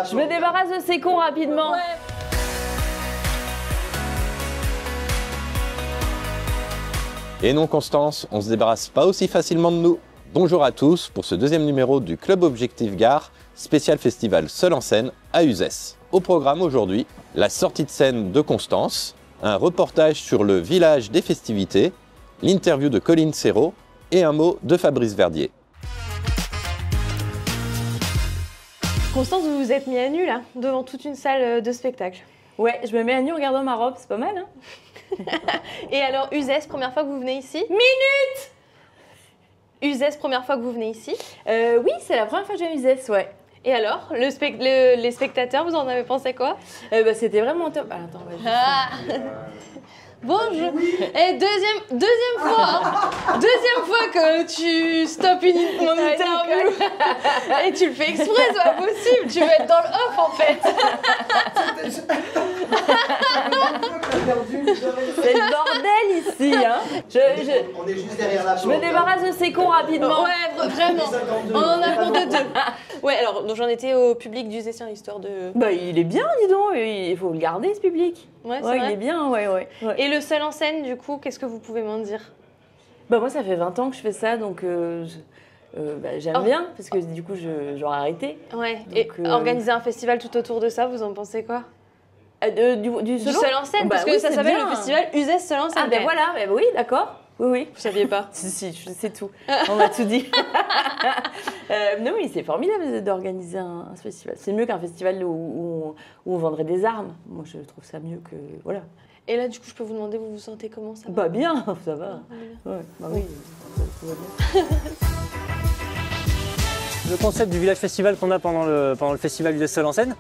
Je me débarrasse de ces cons rapidement. Ouais. Et non Constance, on se débarrasse pas aussi facilement de nous. Bonjour à tous pour ce deuxième numéro du Club Objectif Gare, spécial festival Seul en scène à Uzès. Au programme aujourd'hui, la sortie de scène de Constance, un reportage sur le village des festivités, l'interview de Colline Serrault et un mot de Fabrice Verdier. Constance, vous vous êtes mis à nu là, devant toute une salle de spectacle. Ouais, je me mets à nu en regardant ma robe, c'est pas mal, hein. Et alors, Uzès, première fois que vous venez ici? Minute! Uzès, première fois que vous venez ici? Oui, c'est la première fois que j'ai Uzès, ouais. Et alors, les spectateurs, vous en avez pensé quoi? C'était vraiment top. Ah, attends, Bonjour. Et deuxième fois, hein. Deuxième fois que tu stoppes mon interview. Et tu le fais exprès, c'est pas possible. Tu veux être dans le off en fait. C'est le bordel ici, hein. On est juste derrière la porte. Je me débarrasse de ces cons rapidement. Ouais, vraiment. On en a pour deux. Ouais, alors donc j'en étais au public d'Uzésien, histoire de... Bah il est bien, dis donc. Il faut le garder ce public. Ouais, c'est vrai. Il est bien, ouais. Et le seul en scène, du coup, qu'est-ce que vous pouvez m'en dire? Bah moi, ça fait 20 ans que je fais ça, donc j'aime bien, parce que du coup, j'aurais arrêté. Ouais, donc, et organiser un festival tout autour de ça, vous en pensez quoi? Du seul en scène, parce que ça s'appelle le festival Uzès Seul en scène. Ah ben voilà, oui, d'accord. Oui. Vous saviez pas? Si, je sais tout. On m'a tout dit. Non, oui, c'est formidable d'organiser un festival. C'est mieux qu'un festival où on vendrait des armes. Moi, je trouve ça mieux que... Voilà. Et là, du coup, je peux vous demander, vous vous sentez comment, ça va? Bah bien, ça va. Ouais, bah oui, ça va bien. Le concept du village festival qu'on a pendant le festival Uzès Seul en scène,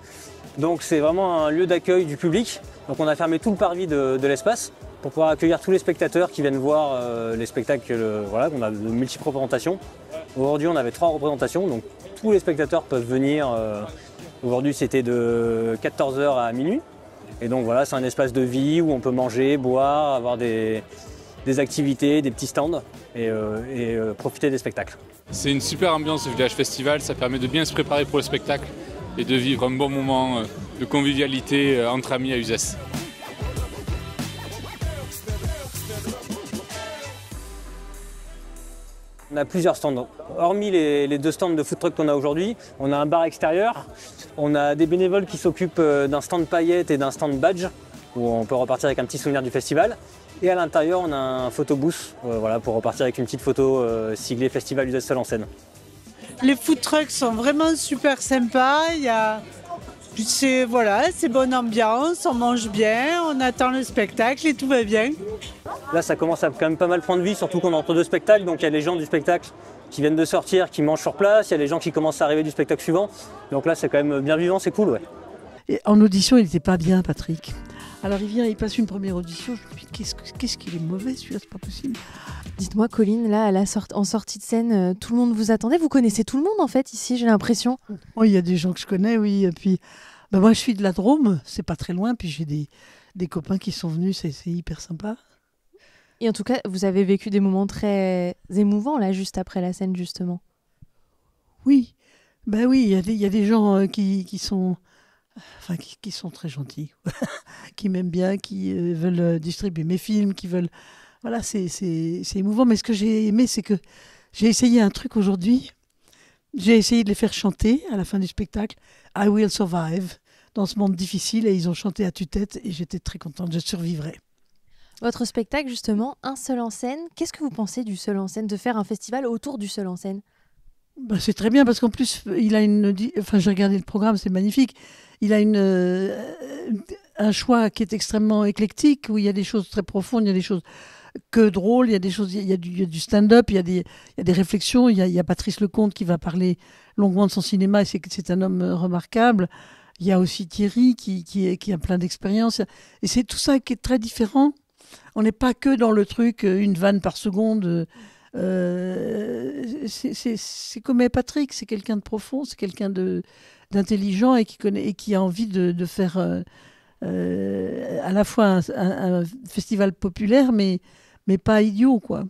donc c'est vraiment un lieu d'accueil du public. Donc on a fermé tout le parvis de l'espace pour pouvoir accueillir tous les spectateurs qui viennent voir les spectacles. Voilà, on a de multiples représentations. Aujourd'hui, on avait 3 représentations, donc tous les spectateurs peuvent venir. Aujourd'hui, c'était de 14h à minuit. Et donc voilà, c'est un espace de vie où on peut manger, boire, avoir des activités, des petits stands et profiter des spectacles. C'est une super ambiance, ce village festival. Ça permet de bien se préparer pour le spectacle et de vivre un bon moment de convivialité entre amis à Uzès. On a plusieurs stands. Hormis les 2 stands de food truck qu'on a aujourd'hui, on a un bar extérieur, on a des bénévoles qui s'occupent d'un stand paillettes et d'un stand badge, où on peut repartir avec un petit souvenir du festival. Et à l'intérieur, on a un photobooth voilà, pour repartir avec une petite photo siglée Festival Uzès Seul en scène. Les food trucks sont vraiment super sympas. C'est bonne ambiance, on mange bien, on attend le spectacle et tout va bien. Là, ça commence à quand même pas mal prendre vie, surtout qu'on est entre 2 spectacles. Donc il y a les gens du spectacle qui viennent de sortir, qui mangent sur place. Il y a les gens qui commencent à arriver du spectacle suivant. Donc là, c'est quand même bien vivant, c'est cool. Ouais. Et en audition, il n'était pas bien, Patrick. Alors il vient, il passe une première audition. Je me dis, qu'est-ce qu'il est mauvais celui-là, c'est pas possible. Dites-moi, Colline, là, en sortie de scène, tout le monde vous attendait. Vous connaissez tout le monde, en fait, ici, j'ai l'impression. Oui, il y a des gens que je connais, oui. Et puis, moi, je suis de la Drôme, c'est pas très loin. Puis j'ai des copains qui sont venus, c'est hyper sympa. Et en tout cas, vous avez vécu des moments très émouvants, là, juste après la scène, justement. Oui, oui, il y a des gens qui sont très gentils, qui m'aiment bien, qui veulent distribuer mes films, qui veulent... Voilà, c'est émouvant. Mais ce que j'ai aimé, c'est que j'ai essayé un truc aujourd'hui. J'ai essayé de les faire chanter à la fin du spectacle « I will survive » dans ce monde difficile. Et ils ont chanté à tue-tête et j'étais très contente, je survivrai. Votre spectacle, justement, un seul en scène. Qu'est-ce que vous pensez du seul en scène, de faire un festival autour du seul en scène? C'est très bien parce qu'en plus, il a j'ai regardé le programme, c'est magnifique. Il a un choix qui est extrêmement éclectique, où il y a des choses très profondes, il y a des choses que drôles, il y a des choses, il y a du stand-up, il y a des réflexions. Il y a Patrice Lecomte qui va parler longuement de son cinéma, et c'est un homme remarquable. Il y a aussi Thierry qui a plein d'expérience. Et c'est tout ça qui est très différent. On n'est pas que dans le truc, une vanne par seconde. C'est comme Patrick, c'est quelqu'un de profond, c'est quelqu'un d'intelligent et qui a envie de faire à la fois un festival populaire, mais pas idiot, quoi.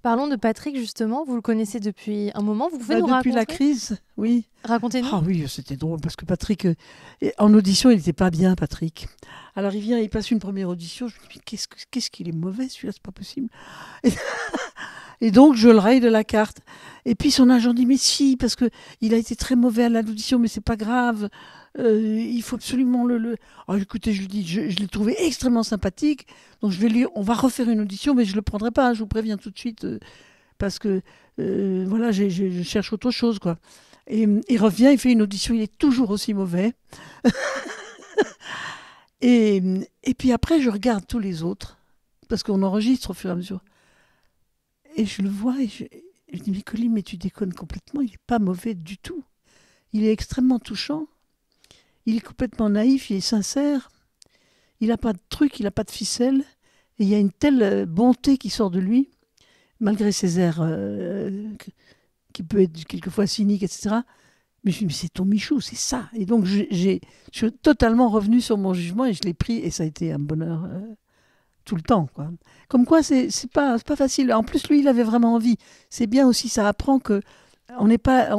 Parlons de Patrick justement, vous le connaissez depuis un moment, vous pouvez nous raconter? Depuis la crise, oui. Racontez-nous. Ah oui, c'était drôle parce que Patrick, en audition, il n'était pas bien, Patrick. Alors il vient, il passe une première audition, je me dis, mais qu'est-ce qu'il est mauvais celui-là, c'est pas possible. Et donc je le raye de la carte. Et puis son agent dit, mais si, parce qu'il a été très mauvais à l'audition, mais c'est pas grave. Il faut absolument le... Alors écoutez, je lui dis, je l'ai trouvé extrêmement sympathique, donc on va refaire une audition, mais je le prendrai pas, je vous préviens tout de suite, parce que voilà, je cherche autre chose, quoi. Et il revient, il fait une audition, il est toujours aussi mauvais. et puis après, je regarde tous les autres, parce qu'on enregistre au fur et à mesure. Et je le vois, et je dis, mais Colline, mais tu déconnes complètement, il n'est pas mauvais du tout. Il est extrêmement touchant. Il est complètement naïf, il est sincère, il n'a pas de truc, il n'a pas de ficelle, et il y a une telle bonté qui sort de lui, malgré ses airs qui peut être quelquefois cynique, etc. Mais je me dis, mais c'est ton Michou, c'est ça. Et donc je suis totalement revenu sur mon jugement et je l'ai pris, et ça a été un bonheur tout le temps, quoi. Comme quoi, c'est pas facile. En plus, lui, il avait vraiment envie. C'est bien aussi, ça apprend que on n'est pas...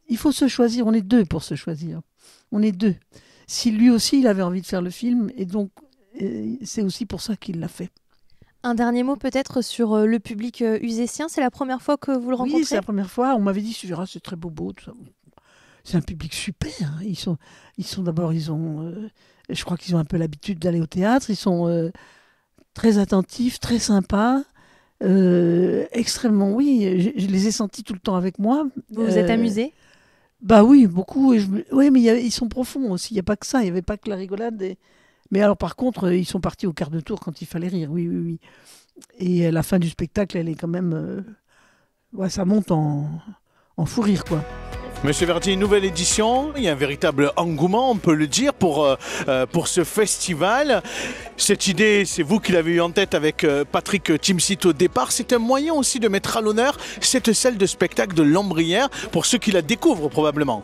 il faut se choisir, on est deux pour se choisir. On est deux. Si lui aussi, il avait envie de faire le film, et donc c'est aussi pour ça qu'il l'a fait. Un dernier mot peut-être sur le public uzésien. C'est la première fois que vous le rencontrez? Oui, c'est la première fois. On m'avait dit, c'est très bobo, tout ça. C'est un public super. Hein. Ils sont d'abord, je crois qu'ils ont un peu l'habitude d'aller au théâtre. Ils sont très attentifs, très sympas. Extrêmement, oui. Je les ai sentis tout le temps avec moi. Vous vous êtes amusé? Bah oui, beaucoup. Oui, mais ils sont profonds aussi. Il n'y a pas que ça. Il n'y avait pas que la rigolade. Mais alors, par contre, ils sont partis au quart de tour quand il fallait rire. Oui, oui, oui. Et la fin du spectacle, elle est quand même... ouais, ça monte en fou rire, quoi. Monsieur Verdier, une nouvelle édition, il y a un véritable engouement, on peut le dire, pour ce festival. Cette idée, c'est vous qui l'avez eu en tête avec Patrick Timsit au départ. C'est un moyen aussi de mettre à l'honneur cette salle de spectacle de Lambrières, pour ceux qui la découvrent probablement.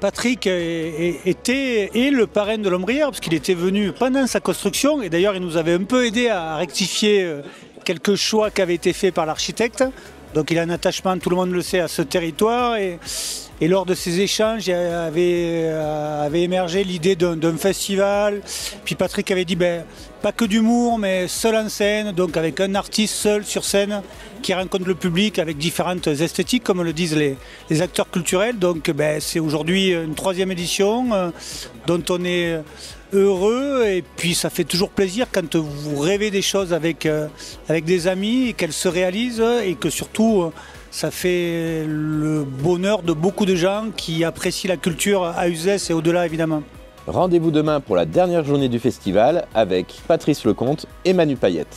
Patrick est le parrain de Lambrières, parce qu'il était venu pendant sa construction, et d'ailleurs il nous avait un peu aidé à rectifier quelques choix qui avaient été faits par l'architecte. Donc il a un attachement, tout le monde le sait, à ce territoire, et lors de ces échanges, avait émergé l'idée d'un festival. Puis Patrick avait dit, pas que d'humour, mais seul en scène, donc avec un artiste seul sur scène qui rencontre le public avec différentes esthétiques, comme le disent les acteurs culturels. Donc c'est aujourd'hui une 3e édition dont on est heureux, et puis ça fait toujours plaisir quand vous rêvez des choses avec des amis et qu'elles se réalisent, et que surtout ça fait le bonheur de beaucoup de gens qui apprécient la culture à Uzès et au-delà, évidemment. Rendez-vous demain pour la dernière journée du festival avec Patrice Lecomte et Manu Payette.